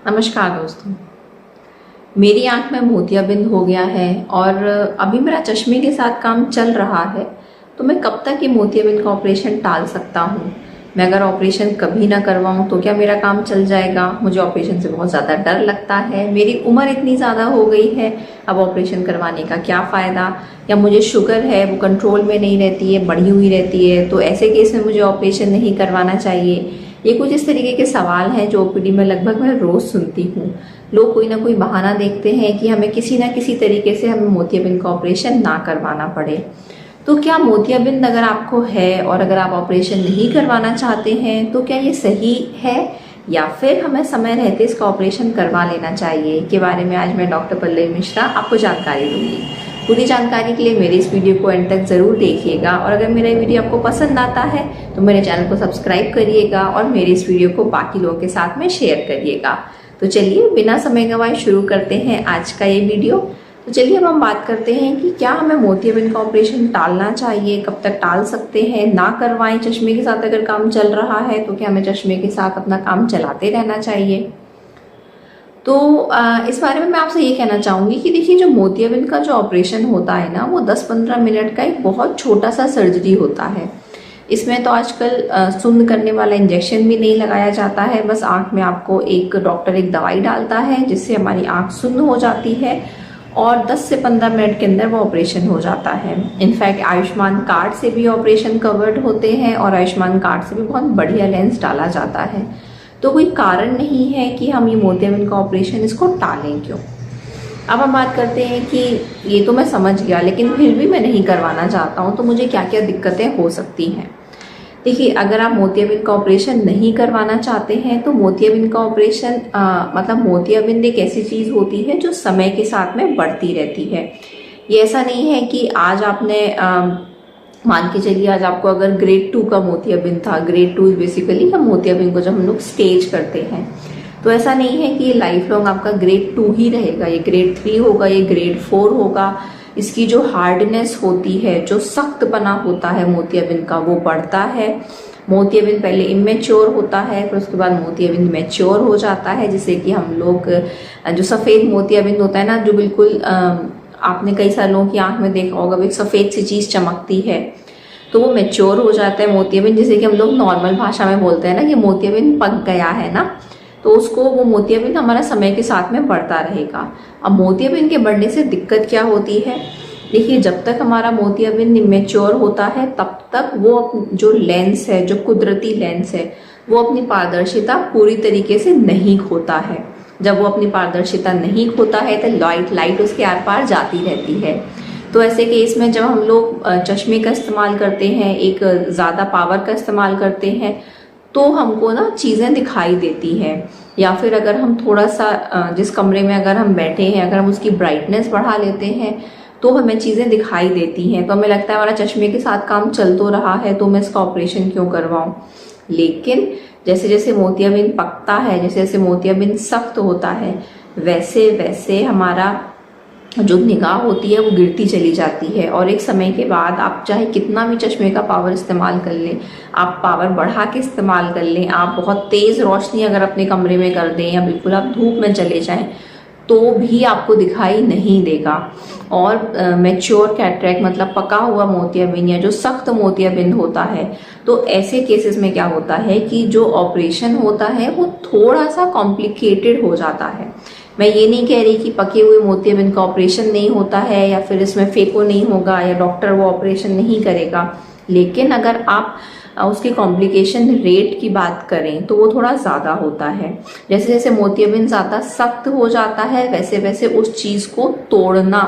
नमस्कार दोस्तों। मेरी आंख में मोतियाबिंद हो गया है और अभी मेरा चश्मे के साथ काम चल रहा है। तो मैं कब तक ये मोतियाबिंद का ऑपरेशन टाल सकता हूँ? मैं अगर ऑपरेशन कभी ना करवाऊँ तो क्या मेरा काम चल जाएगा? मुझे ऑपरेशन से बहुत ज़्यादा डर लगता है। मेरी उम्र इतनी ज़्यादा हो गई है, अब ऑपरेशन करवाने का क्या फ़ायदा? या मुझे शुगर है, वो कंट्रोल में नहीं रहती है, बढ़ी हुई रहती है, तो ऐसे केस में मुझे ऑपरेशन नहीं करवाना चाहिए। ये कुछ इस तरीके के सवाल हैं जो ओपीडी में लगभग मैं रोज़ सुनती हूँ। लोग कोई ना कोई बहाना देखते हैं कि हमें किसी ना किसी तरीके से हमें मोतियाबिंद का ऑपरेशन ना करवाना पड़े। तो क्या मोतियाबिंद अगर आपको है और अगर आप ऑपरेशन नहीं करवाना चाहते हैं तो क्या ये सही है, या फिर हमें समय रहते इसका ऑपरेशन करवा लेना चाहिए? के बारे में आज मैं डॉक्टर पल्लवी मिश्रा आपको जानकारी दूंगी। पूरी जानकारी के लिए मेरे इस वीडियो को एंड तक ज़रूर देखिएगा और अगर मेरा वीडियो आपको पसंद आता है तो मेरे चैनल को सब्सक्राइब करिएगा और मेरे इस वीडियो को बाकी लोगों के साथ में शेयर करिएगा। तो चलिए बिना समय गंवाए शुरू करते हैं आज का ये वीडियो। तो चलिए अब हम बात करते हैं कि क्या हमें मोतियाबिंद का ऑपरेशन टालना चाहिए, कब तक टाल सकते हैं, ना करवाएं। चश्मे के साथ अगर काम चल रहा है तो क्या हमें चश्मे के साथ अपना काम चलाते रहना चाहिए? तो इस बारे में मैं आपसे ये कहना चाहूँगी कि देखिए, जो मोतियाबिंद का जो ऑपरेशन होता है ना, वो 10-15 मिनट का एक बहुत छोटा सा सर्जरी होता है। इसमें तो आजकल सुन्न करने वाला इंजेक्शन भी नहीं लगाया जाता है। बस आँख में आपको एक डॉक्टर एक दवाई डालता है जिससे हमारी आँख सुन्न हो जाती है और 10 से 15 मिनट के अंदर वो ऑपरेशन हो जाता है। इनफैक्ट आयुष्मान कार्ड से भी ऑपरेशन कवर्ड होते हैं और आयुष्मान कार्ड से भी बहुत बढ़िया लेंस डाला जाता है। तो कोई कारण नहीं है कि हम ये मोतियाबिंद का ऑपरेशन इसको टालें क्यों। अब हम बात करते हैं कि ये तो मैं समझ गया, लेकिन फिर भी मैं नहीं करवाना चाहता हूँ तो मुझे क्या क्या दिक्कतें हो सकती हैं। देखिए, अगर आप मोतियाबिंद का ऑपरेशन नहीं करवाना चाहते हैं तो मोतियाबिंद का ऑपरेशन मतलब मोतियाबिंद एक ऐसी चीज़ होती है जो समय के साथ में बढ़ती रहती है। ये ऐसा नहीं है कि आज आपने मान के चलिए आज आपको अगर ग्रेड 2 का मोतियाबिंद था। ग्रेड 2 बेसिकली हम मोतियाबिंद को जब हम लोग स्टेज करते हैं तो ऐसा नहीं है कि ये लाइफ लॉन्ग आपका ग्रेड 2 ही रहेगा। ये ग्रेड 3 होगा, ये ग्रेड 4 होगा। इसकी जो हार्डनेस होती है, जो सख्तपना होता है मोतियाबिंद का, वो बढ़ता है। मोतियाबिंद पहले इमेच्योर होता है, फिर उसके बाद मोतियाबिंद मैच्योर हो जाता है, जिससे कि हम लोग जो सफ़ेद मोतियाबिंद होता है ना, जो बिल्कुल आपने कई सारे लोगों की आंख में देखा होगा, एक सफ़ेद सी चीज़ चमकती है, तो वो मैच्योर हो जाता है मोतियाबिंद। जैसे कि हम लोग नॉर्मल भाषा में बोलते हैं ना कि मोतियाबिंद पक गया है ना, तो उसको वो मोतियाबिंद हमारा समय के साथ में बढ़ता रहेगा। अब मोतियाबिंद के बढ़ने से दिक्कत क्या होती है? देखिए, जब तक हमारा मोतियाबिंद मैच्योर होता है तब तक वो जो लेंस है, जो कुदरती लेंस है, वो अपनी पारदर्शिता पूरी तरीके से नहीं खोता है। जब वो अपनी पारदर्शिता नहीं खोता है तो लाइट उसके आर पार जाती रहती है। तो ऐसे केस में जब हम लोग चश्मे का इस्तेमाल करते हैं, एक ज़्यादा पावर का इस्तेमाल करते हैं, तो हमको ना चीज़ें दिखाई देती हैं। या फिर अगर हम थोड़ा सा जिस कमरे में अगर हम बैठे हैं, अगर हम उसकी ब्राइटनेस बढ़ा लेते हैं तो हमें चीज़ें दिखाई देती हैं। तो हमें लगता है हमारा चश्मे के साथ काम चल तो रहा है तो मैं इसका ऑपरेशन क्यों करवाऊँ। लेकिन जैसे जैसे मोतियाबिंद पकता है, जैसे जैसे मोतियाबिंद सख्त होता है, वैसे वैसे हमारा जो निगाह होती है वो गिरती चली जाती है। और एक समय के बाद आप चाहे कितना भी चश्मे का पावर इस्तेमाल कर लें, आप पावर बढ़ा के इस्तेमाल कर लें, आप बहुत तेज़ रोशनी अगर अपने कमरे में कर दें या बिल्कुल आप धूप में चले जाएं, तो भी आपको दिखाई नहीं देगा। और मैच्योर कैटरेक्ट मतलब पका हुआ मोतियाबिंद या जो सख्त मोतियाबिंद होता है, तो ऐसे केसेस में क्या होता है कि जो ऑपरेशन होता है वो थोड़ा सा कॉम्प्लिकेटेड हो जाता है। मैं ये नहीं कह रही कि पके हुए मोतियाबिंद का ऑपरेशन नहीं होता है या फिर इसमें फेको नहीं होगा या डॉक्टर वो ऑपरेशन नहीं करेगा, लेकिन अगर आप उसकी कॉम्प्लिकेशन रेट की बात करें तो वो थोड़ा ज़्यादा होता है। जैसे जैसे मोतियाबिंद ज़्यादा सख्त हो जाता है वैसे वैसे उस चीज़ को तोड़ना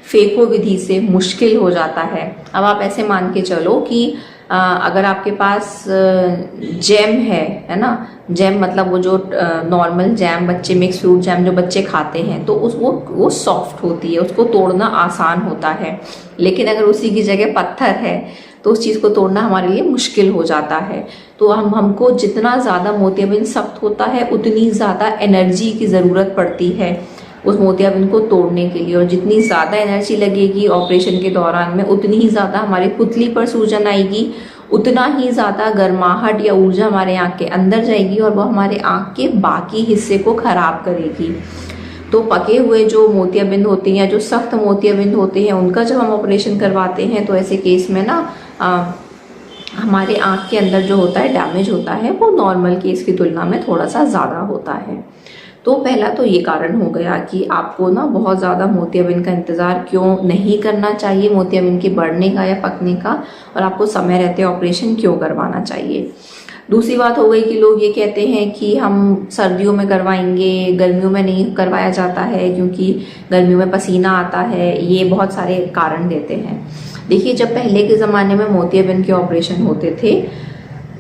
फेको विधि से मुश्किल हो जाता है। अब आप ऐसे मान के चलो कि अगर आपके पास जैम है ना, जैम मतलब वो जो नॉर्मल जैम, बच्चे मिक्स फ्रूट जैम जो बच्चे खाते हैं, तो वो सॉफ्ट होती है, उसको तोड़ना आसान होता है। लेकिन अगर उसी की जगह पत्थर है तो उस चीज़ को तोड़ना हमारे लिए मुश्किल हो जाता है। तो हमको जितना ज़्यादा मोतियाबिंद सख्त होता है उतनी ज़्यादा एनर्जी की ज़रूरत पड़ती है उस मोतियाबिंद को तोड़ने के लिए, और जितनी ज़्यादा एनर्जी लगेगी ऑपरेशन के दौरान में उतनी ही ज़्यादा हमारी पुतली पर सूजन आएगी उतना ही ज़्यादा गर्माहट या ऊर्जा हमारे आँख के अंदर जाएगी और वो हमारे आँख के बाकी हिस्से को खराब करेगी। तो पके हुए जो मोतियाबिंद होते हैं या जो सख्त मोतियाबिंद होते हैं उनका जब हम ऑपरेशन करवाते हैं तो ऐसे केस में ना हमारे आँख के अंदर जो होता है डैमेज होता है वो नॉर्मल केस की तुलना में थोड़ा सा ज़्यादा होता है। तो पहला तो ये कारण हो गया कि आपको ना बहुत ज़्यादा मोतियाबिंद का इंतज़ार क्यों नहीं करना चाहिए, मोतियाबिंद के बढ़ने का या पकने का, और आपको समय रहते ऑपरेशन क्यों करवाना चाहिए। दूसरी बात हो गई कि लोग ये कहते हैं कि हम सर्दियों में करवाएंगे, गर्मियों में नहीं करवाया जाता है क्योंकि गर्मियों में पसीना आता है, ये बहुत सारे कारण देते हैं। देखिए, जब पहले के ज़माने में मोतियाबिंद के ऑपरेशन होते थे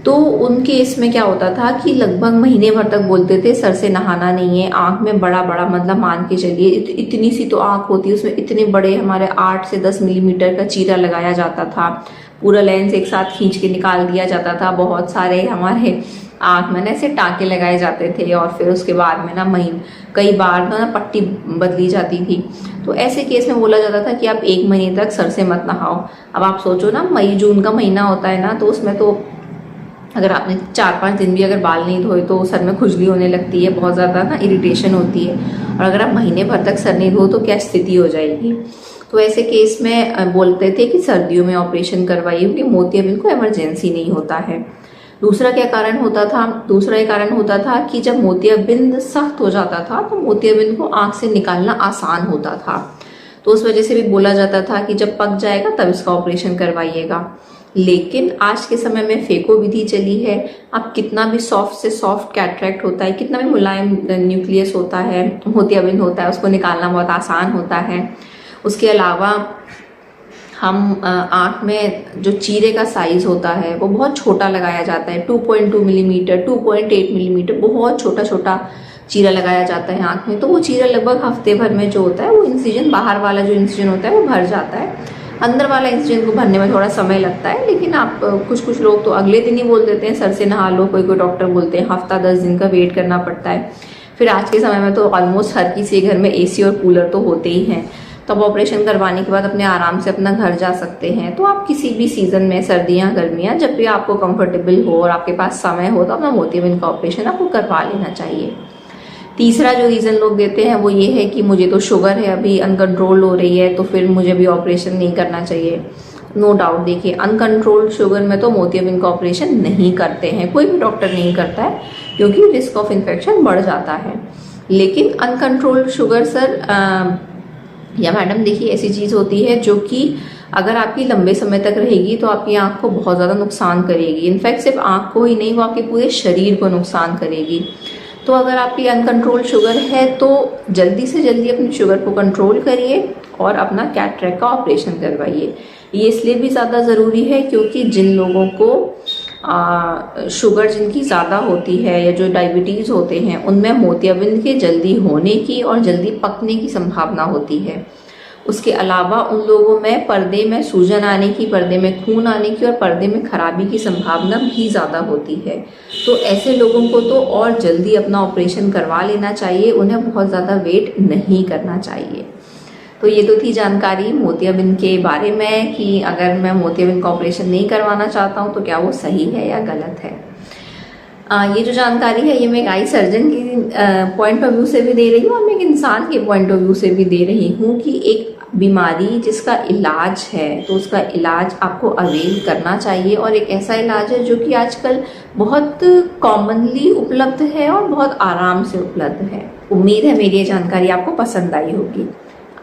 तो उन केस में क्या होता था कि लगभग महीने भर तक बोलते थे सर से नहाना नहीं है, आँख में बड़ा बड़ा, मतलब मान के चलिए इतनी सी तो आँख होती है, उसमें इतने बड़े हमारे 8 से 10 मिलीमीटर का चीरा लगाया जाता था, पूरा लेंस एक साथ खींच के निकाल दिया जाता था, बहुत सारे हमारे आँख में ना ऐसे टाँके लगाए जाते थे और फिर उसके बाद में ना कई बार ना पट्टी बदली जाती थी। तो ऐसे केस में बोला जाता था कि आप 1 महीने तक सर से मत नहाओ। अब आप सोचो ना, मई जून का महीना होता है ना, तो उसमें तो अगर आपने 4-5 दिन भी अगर बाल नहीं धोए तो सर में खुजली होने लगती है, बहुत ज़्यादा ना इरिटेशन होती है, और अगर आप महीने भर तक सर नहीं धो तो क्या स्थिति हो जाएगी। तो ऐसे केस में बोलते थे कि सर्दियों में ऑपरेशन करवाइए क्योंकि मोतियाबिंद को इमरजेंसी नहीं होता है। दूसरा क्या कारण होता था? दूसरा ये कारण होता था कि जब मोतियाबिंद सख्त हो जाता था तो मोतियाबिंद को आँख से निकालना आसान होता था, तो उस वजह से भी बोला जाता था कि जब पक जाएगा तब इसका ऑपरेशन करवाइएगा। लेकिन आज के समय में फेको विधि चली है। अब कितना भी सॉफ्ट से सॉफ्ट कैटरेक्ट होता है, कितना भी मुलायम न्यूक्लियस होता है, मोतियाबिंद होता है, उसको निकालना बहुत आसान होता है। उसके अलावा हम आँख में जो चीरे का साइज होता है वो बहुत छोटा लगाया जाता है, 2.2 मिलीमीटर, 2.8 मिलीमीटर, बहुत छोटा छोटा चीरा लगाया जाता है आँख में। तो वो चीरा लगभग हफ्ते भर में जो होता है वो इंसिजन, बाहर वाला जो इंसिजन होता है वो भर जाता है। अंदर वाला इंसिजन को भरने में थोड़ा समय लगता है, लेकिन आप कुछ लोग तो अगले दिन ही बोल देते हैं सर से नहा लो, कोई डॉक्टर बोलते हैं हफ्ता 10 दिन का वेट करना पड़ता है। फिर आज के समय में तो ऑलमोस्ट हर किसी घर में एसी और कूलर तो होते ही हैं, तो आप ऑपरेशन करवाने के बाद अपने आराम से अपना घर जा सकते हैं। तो आप किसी भी सीज़न में, सर्दियाँ गर्मियाँ, जब भी आपको कंफर्टेबल हो और आपके पास समय हो तो अपना मोतियाबिंद का ऑपरेशन आपको करवा लेना चाहिए। तीसरा जो रीज़न लोग देते हैं वो ये है कि मुझे तो शुगर है, अभी अनकंट्रोल हो रही है, तो फिर मुझे भी ऑपरेशन नहीं करना चाहिए। नो डाउट, देखिए अनकंट्रोल्ड शुगर में तो मोतियाबिंद का ऑपरेशन नहीं करते हैं, कोई भी डॉक्टर नहीं करता है क्योंकि रिस्क ऑफ इन्फेक्शन बढ़ जाता है। लेकिन अनकंट्रोल्ड शुगर सर या मैडम, देखिए ऐसी चीज़ होती है जो कि अगर आपकी लंबे समय तक रहेगी तो आपकी आँख को बहुत ज़्यादा नुकसान करेगी। इनफैक्ट सिर्फ आँख को ही नहीं, वो आपके पूरे शरीर को नुकसान करेगी। तो अगर आपकी अनकंट्रोल शुगर है तो जल्दी से जल्दी अपनी शुगर को कंट्रोल करिए और अपना कैटरेक्ट का ऑपरेशन करवाइए। ये इसलिए भी ज़्यादा ज़रूरी है क्योंकि जिन लोगों को शुगर जिनकी ज़्यादा होती है या जो डायबिटीज़ होते हैं, उनमें मोतियाबिंद के जल्दी होने की और जल्दी पकने की संभावना होती है। उसके अलावा उन लोगों में पर्दे में सूजन आने की, पर्दे में खून आने की और पर्दे में खराबी की संभावना भी ज़्यादा होती है। तो ऐसे लोगों को तो और जल्दी अपना ऑपरेशन करवा लेना चाहिए, उन्हें बहुत ज़्यादा वेट नहीं करना चाहिए। तो ये तो थी जानकारी मोतियाबिंद के बारे में कि अगर मैं मोतियाबिंद का ऑपरेशन नहीं करवाना चाहता हूँ तो क्या वो सही है या गलत है। ये जो जानकारी है ये मैं एक आई सर्जन की पॉइंट ऑफ व्यू से भी दे रही हूँ और मैं एक इंसान के पॉइंट ऑफ व्यू से भी दे रही हूँ कि एक बीमारी जिसका इलाज है तो उसका इलाज आपको अवेल करना चाहिए, और एक ऐसा इलाज है जो कि आजकल बहुत कॉमनली उपलब्ध है और बहुत आराम से उपलब्ध है। उम्मीद है मेरी ये जानकारी आपको पसंद आई होगी।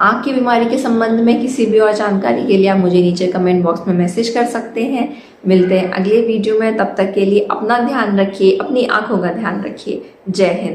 आँख की बीमारी के संबंध में किसी भी और जानकारी के लिए आप मुझे नीचे कमेंट बॉक्स में मैसेज कर सकते हैं। मिलते हैं अगले वीडियो में, तब तक के लिए अपना ध्यान रखिए, अपनी आँखों का ध्यान रखिए। जय हिंद।